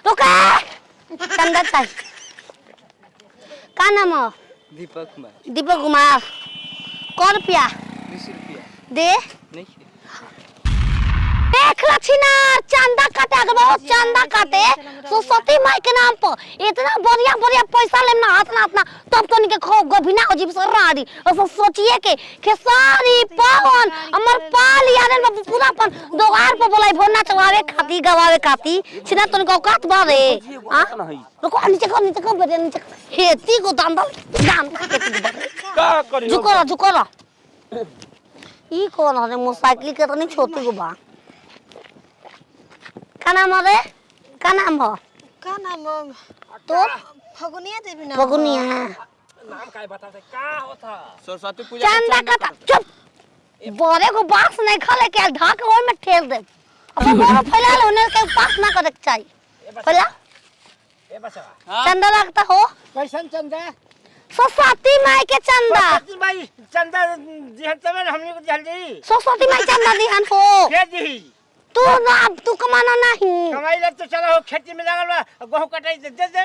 रुका चंदा चाहिए। का नाम है? दीपक कुमार। दीपक कुमार। कौ रुपया? 20 रुपया। दे नहीं देख लक्षिना चंदा काटे अगर बहुत चंदा काटे सरस्वती माई के नाम पर इतना बढ़िया बढ़िया पैसा लेना हाथ ना अपना तब तो निके खो गोबिना अजीब से राड़ी और सोचिए के खेसारी पवन अमर पाल यार पूरा अपन दोगार पर बोलाई भोना चवावे खाती गवावे खाती छिना तो निको औकात बारे हां रुको नीचे को बेटे नीचे हेती को दाम काटे का करी झुको ई कौन है मोटरसाइकिल के तो नहीं छोटी को बा का नाम है? का नाम हो? का नाम तो फगुनिया देवी नाम। फगुनिया नाम काय बताते का होता? सरस्वती पूजा चंदा का चुप बोरे को बास नहीं खले के ढाक ओय में ठेल दे अब बोरो फैला ले उन्हें के पास ना करे चाहिए फैला ए बच्चा चंदा लगता हो कैसन चंदा? सरस्वती माई के चंदा सरस्वती माई चंदा जी तमे हमनी को जल्दी सरस्वती माई चंदा दिहन हो के दी तू ना तू कमाना नहीं कमाई ले तो चलो खेती में लगल बा गेहूं कटाई दे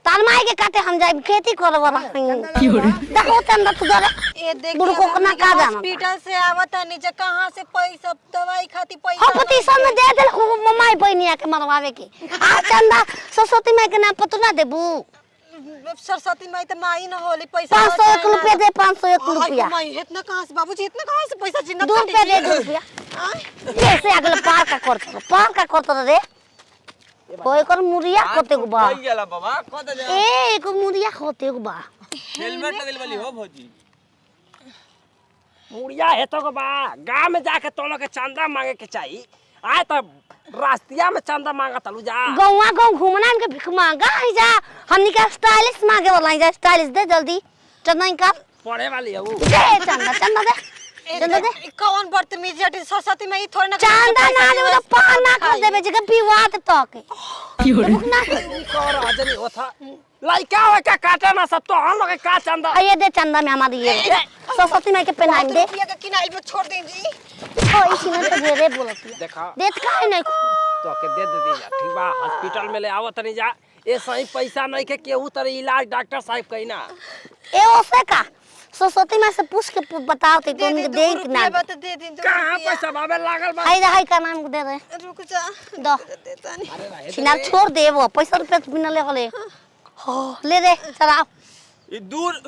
तार माई के काटे हम जाए खेती करब देखो चंदा तू दरे ए देख बुढ़ को ना का जाना हॉस्पिटल से आवत नीचे कहां से पैसा दवाई खाती पैसा हम पति सब में दे दे माई बहनिया के मरवावे के आ चंदा सरस्वती माई के नाम पर तू ना देबू सरस्वती माई त माई न होली पैसा 501 रुपया दे 501 रुपया माई इतना कहां से बाबूजी इतना कहां से पैसा जिन्ना 2 रुपया दे 2 रुपया कैसे अगले पार का करतो रे कोई कर मुरिया कोते को बा कोई गेला बाबा को दे ए को मुरिया होते को बा हेलमेट लगल वाली हो भौजी मुड़िया हेतो को बा गांव में जाके तोलो के चंदा मांगे के चाहिए आए तो रास्तिया में चंदा मांगा तलू जा गौवा गांव घूमना इनके भिख मांगा ही जा हमनी का स्टाइलिश मांगे वाला ही जा स्टाइलिश दे जल्दी चंदा निकाल पढ़े वाली है वो दे चंदा दे कौन बदतमीजी हटी सरस्वती माई थोड़ी ना चंदा ना दे तो पान ना कर देबे जगह विवाद तो के ना और आजनी होता लइका हो के काटे ना सब तो हम लोग के का चंदा ये दे चंदा में हमारी ये सरस्वती माई के पहनाई दे रुपया के किनाइल पे छोड़ दें जी ओ इसी में तो दे रे बोलती है देखा देत काहे नहीं तो के दे दी जा ठीक बा हॉस्पिटल में ले आवत नहीं जा ए सही पैसा नहीं के केहू तरह इलाज डॉक्टर साहब कही ना ए ओसे का सरस्वती माई से पूछ के बताओ ते तो उनके दे के ना बता दे दिन कहां पैसा बाबे लागल बा हाय का नाम दे दे रुक जा दो देता नहीं छिना छोड़ दे वो पैसा रुपया बिना ले हले हो ले रे चला ई दूर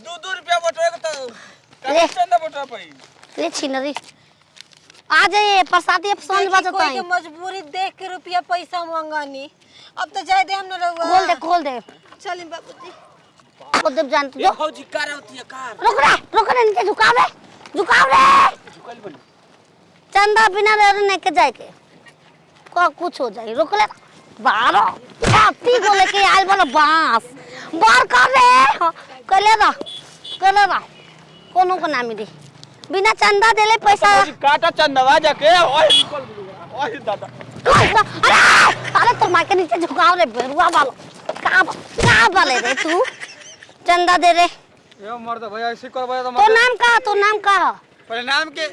2 रुपया बटवे के तो ले चंदा बटवा पई ले छिनरी आ जाइए प्रसादी अब समझ बात होता कोई है के मजबूरी देख के रुपया पैसा मांगानी अब तो जाए दे हम न रहुआ खोल दे चलिए बाबूजी खोल दे जान तू जो फौजी कार होती है कार रुक रे नीचे झुकाव रे झुकल बन चंदा बिना रे नहीं के जाए के को कुछ हो जाए रुक ले बारो हाथी को लेके आइल बोला बांस बार कर रे कले दा कोनो को ना मिली बिना चंदा देले पैसा काटा चंदवा जाके ओए निकल ओए दादा अरे तो मार के नीचे झुकाव रे बेरुआ वाला का बाले रे तू चंदा दे रे यो मर्द भैया ऐसे कर भैया तो नाम का पहले नाम के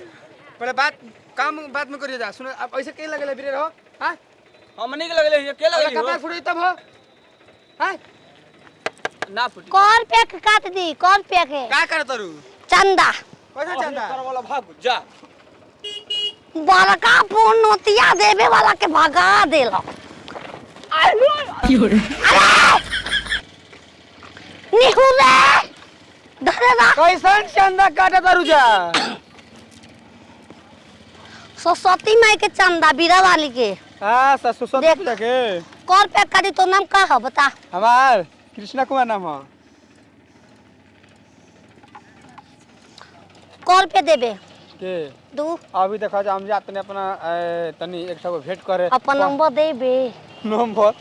पहले बात में करिए जा सुनो अब ऐसे के लगले बिरे रहो हां हमनी के लगले के लगले कपार फुड़ी तब हो हां ना फुटी कौन पे काट दी कौन पे के का कर तरू चंदा कैसे चंदा कर वाला भाग जा बड़का पुनोतिया देवे वाला के भगा देला अरे निहुरे धरेला कैसन चंदा काटे तरू जा सरस्वती माई के चंदा बीरा वाली के हां सरस्वती पूजा के कौन पे काटी तो नाम का है बता हमार कृष्णा कुमार नाम है कौन पे देबे के दू अभी देखा जा हम जाते अपना तनी एक ठो भेंट करे अपन नंबर देबे नंबर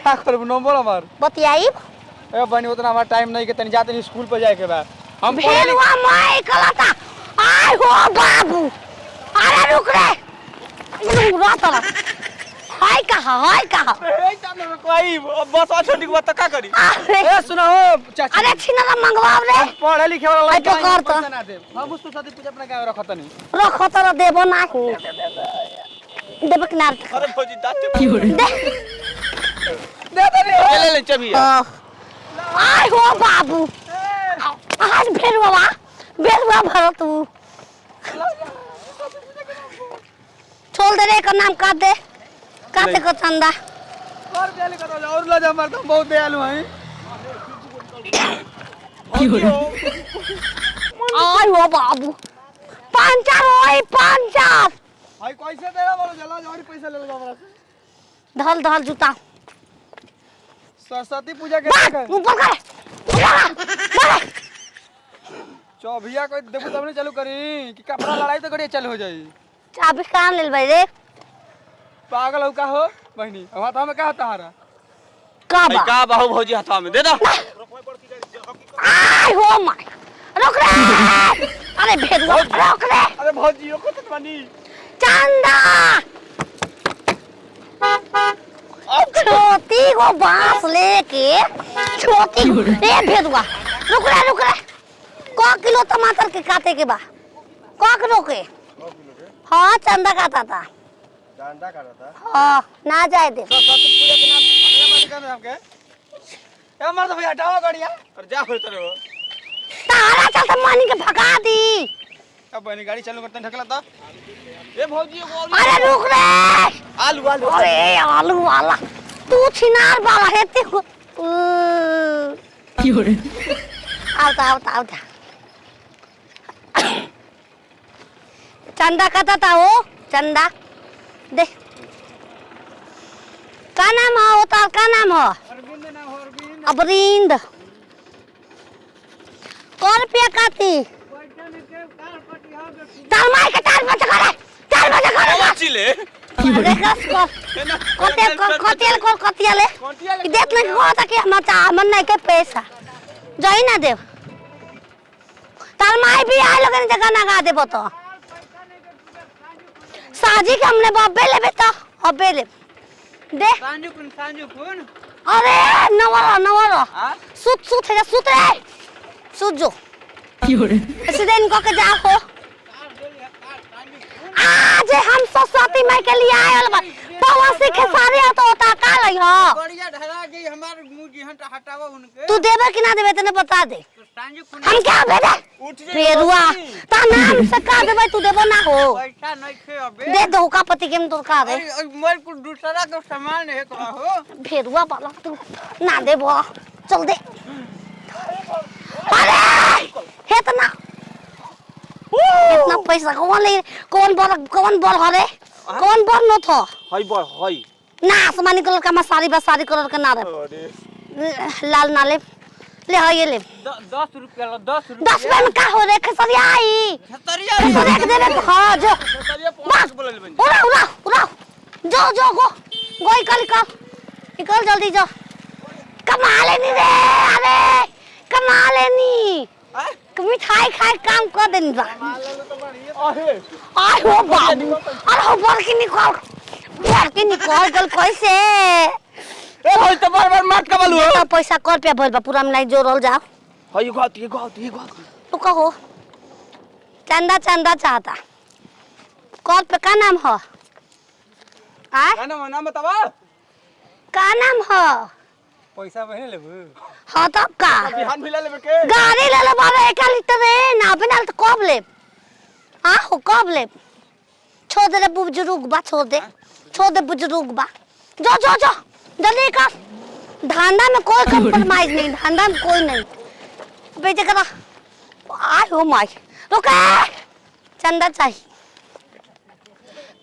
का करब नंबर हमार बतियाई ए बनी उतना हमार टाइम नहीं के तनी जाते नहीं स्कूल पे जाए के बा हम भेलवा माई कलाता आय हो बाबू अरे रुक रे रुक रा हाय कहा ए जाने कोई बस छोटी को बात का करी अरे ए सुना हो चाची अरे छिना मंगवाव रे पढ़े लिखे वाला तो कर तो ना दे हम उसको शादी पूजा अपना गांव रखत नहीं रखो तो देबो ना देबो किनार अरे भौजी दाते दे ले चबिया आय हो बाबू आज भेरुआ भरो तू छोड़ दे रे का नाम काट दे को चंदा और दयालु करो और ला जा मर तुम बहुत दयालु हैं आय हो बाबू 5 होई 5 भाई कैसे देला बोलो जला जोड़ी पैसा ले लो हमरा से धल जूता सरस्वती पूजा के ऊपर कर चौभिया कोई देखो तब नहीं चालू करी कि कपड़ा लड़ाई तो गड़िया चालू हो जाई चाबी काम ले भाई रे पागल हो का हो बहनी हाथ में का होता हरा का बाहु भौजी हाथ में दे दो आय हो माय रुक रे अरे भेदवा रुक रे अरे भौजी को तो बनी चंदा छोटी को बांस लेके छोटी ए भेदवा रुक रे को किलो टमाटर के काटे के बा को किलो के हाँ चंदा काटा था हाँ ना जाए दे सरस्वती पूजा के नाम अगला बात कर हम के ए मर तो भैया हटाओ गाड़िया और जा खोल तरो तारा चलता मानी के भगा दी अब बहनी गाड़ी चालू करते ढकला था ए भौजी वो अरे रुक रे आलू अरे आलू वाला तू छिनार वाला है ते आवता चंदा का हो चंदा दे का नाम हो तार का नाम हो अरविंद ना हो अरविंद कौन रुपया काती तार मार के 4 बजे करे 4 बजे करे चिले देखस को कतियाले देख ले को था कि हमर नहीं के पैसा जाई ना देव तार माई भी आए लगन जगह ना गा देबो तो साजी के हमने बब्बे लेबे तो अबे ले दे सांजू कुन अरे नवरो सुत है सुत रे सुत जो सीधे इनको के जा हो आज हम सरस्वती माई के लिए आयल बा पवासी के सारे तो होता का लई हो बढ़िया ढला गई हमार मुंह जी हटावा उनके तू देबे कि ना देबे तने बता दे सांजू कुन हम क्या भेदे पेरुआ ता नाम से का देबे तू देबो ना हो पैसा नहीं खे अबे दे दो का पति के तो का दे मोर को दूसरा का सामान है का हो भेरुआ वाला तू ना देबो चल दे अरे इतना पैसा कौन बोल हरे कौन बोल न थो हई बोल हई ना आसमानी कलर का मसारी बसारी कलर का ना रे लाल ना ले ये ले 10 रुपया 10 10 रुपया में का हो रे खसरिया आई छतरिया खसरिया के देबे हां जो छतरिया 5 बोल ले बन उड़ा जो गो निकल जल्दी जो कमा लेनी रे अरे कमा लेनी मिठाई खाए काम कर देनी बा आय हो बाबू अरे हो बड़की निकल गल कैसे ए होय तो बार मार का बोलू तो पैसा कर पे भइल बा पूरा में नहीं जोड़ल जा हई गाती तू कहो चंदा चाहता कॉल पे का नाम हो आ नाम बतावा का नाम हो पैसा बहने लेबू हां तो का बिहान मिला लेबे के गाड़ी ले ले बाबा 1 लीटर रे ना बिना तो कब ले हां हो कब ले छोड़ दे बुजुर्ग बा छोड़ दे बुजुर्ग बा जो जल्दी कर धंधा में कोई कंप्रोमाइज नहीं धंधा में कोई नहीं बेटे करा आय हो माय रुका चंदा चाहिए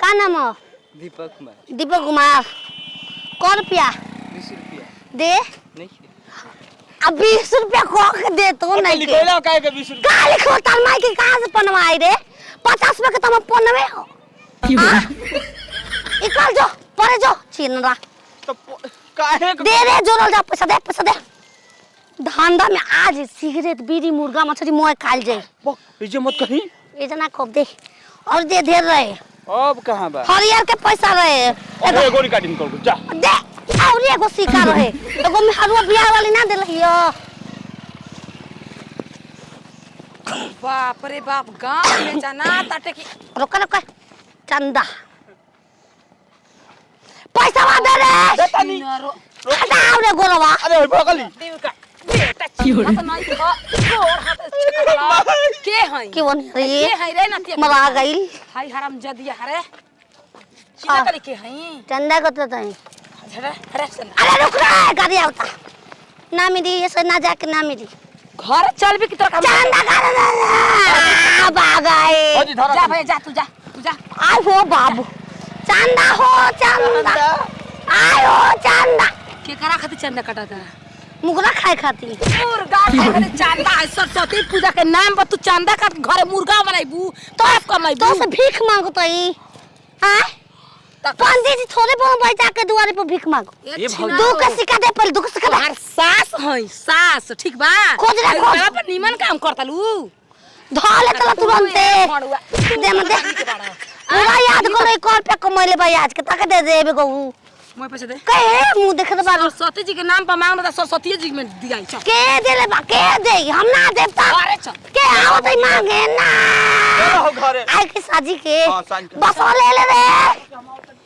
का नाम हो दीपक कुमार कौन रुपया 20 रुपया दे नहीं अब 20 रुपया को के दे तो नहीं के लिखोला काहे के 20 रुपया का लिखो तार माई के कहां से पनवाई रे 50 रुपया के तुम पनवे हो इकल जो परे जो चिनरा तो काहे दे रे जोरल जा पैसा दे धंधा में आज सिगरेट बीड़ी मुर्गा मछली मोय खाल जाए इजे मत कहीं ये जना खूब दे और दे ढेर रहे अब कहां बा हरियर के पैसा रहे एगो निकाल निकल जा दे और एगो सिक्का रहे एगो में हरुआ बियाह वाली ना देलहियो बाप रे बाप गांव में जाना ताटे की रुका चंदा पैसा दे रे हटाओ रे गोरवा अरे भगली देव का बेटा चंदा तो नहीं खा तोर हाथ चकला के हई के बन के रे हई रे नतिया मरा गइल हाय हराम जदिया हरे सीधा करे के हई चंदा कत तई झड़ा हरे चंदा अरे रुक रे गाड़ी आवता ना मेरी ऐसे ना जाके ना मेरी घर चल भी की तरह चंदा कर भागाए हाजी धरा जा भाई जा तू जा आय हो बाबू चंदा हो चंदा आय हो चंदा के करा खातिर चंदा काटा था मुगरा खाए खाती मुर्गा खातिर चंदा है सरस्वती पूजा के नाम पर तू चंदा का घर मुर्गा बनाइबू तो कमाइबू तो से भीख मांगो तई आ पंडित जी थोड़े बहुत बैठा के दुआरे पर भीख मांगो ये दू का सिक्का दे पहले दू का सिक्का दे हर सास हई सास ठीक बा खोज रे, खोज। बड़ा पर नीमन काम करतलू धोले तला तुरंते दे मत दे पूरा याद करो एक और पे कमैले भाई आज के तक दे देबे को मोय पैसे दे कहे मुंह देखे तो बार सरस्वती जी के नाम पर मांग ना सरस्वती जी में दिया चल के देले बा के दे हम ना देवता अरे चल के आवत ही मांगे ना हो घरे आई के साजी के हां सांझ के बस ले ले रे